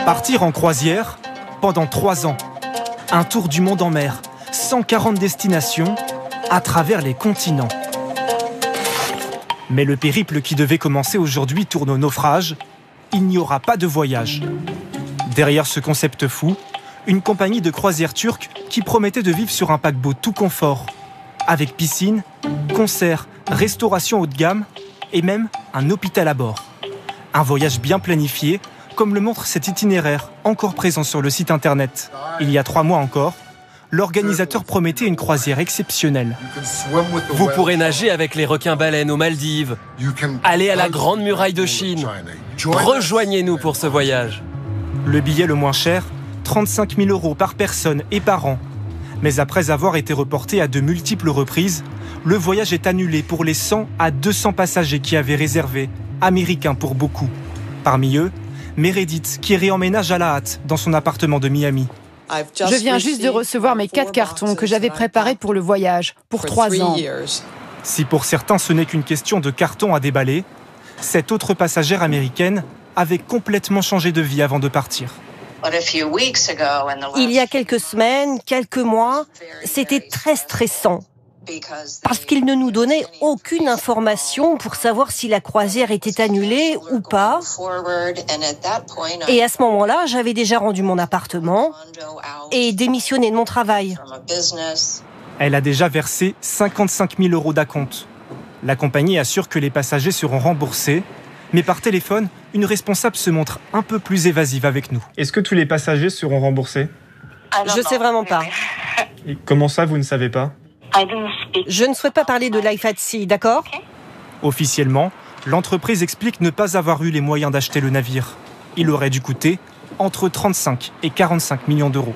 Partir en croisière pendant 3 ans. Un tour du monde en mer, 140 destinations à travers les continents. Mais le périple qui devait commencer aujourd'hui tourne au naufrage. Il n'y aura pas de voyage. Derrière ce concept fou, une compagnie de croisière turque qui promettait de vivre sur un paquebot tout confort, avec piscine, concerts, restauration haut de gamme et même un hôpital à bord. Un voyage bien planifié, comme le montre cet itinéraire, encore présent sur le site internet. Il y a 3 mois encore, l'organisateur promettait une croisière exceptionnelle. Vous pourrez nager avec les requins-baleines aux Maldives, aller à la Grande Muraille de Chine. Rejoignez-nous pour ce voyage. Le billet le moins cher, 35 000 € par personne et par an. Mais après avoir été reporté à de multiples reprises, le voyage est annulé pour les 100 à 200 passagers qui avaient réservé, américains pour beaucoup. Parmi eux, Meredith qui réemménage à la hâte dans son appartement de Miami. Je viens juste de recevoir mes 4 cartons que j'avais préparés pour le voyage, pour 3 ans. Si pour certains ce n'est qu'une question de cartons à déballer, cette autre passagère américaine avait complètement changé de vie avant de partir. Il y a quelques semaines, quelques mois, c'était très stressant. Parce qu'ils ne nous donnaient aucune information pour savoir si la croisière était annulée ou pas. Et à ce moment-là, j'avais déjà rendu mon appartement et démissionné de mon travail. Elle a déjà versé 55 000 € d'acompte. La compagnie assure que les passagers seront remboursés, mais par téléphone, une responsable se montre un peu plus évasive avec nous. Est-ce que tous les passagers seront remboursés ? Je sais vraiment pas. Et comment ça, vous ne savez pas ? Je ne souhaite pas parler de Life at Sea, d'accord ? Officiellement, l'entreprise explique ne pas avoir eu les moyens d'acheter le navire. Il aurait dû coûter entre 35 et 45 millions d'euros.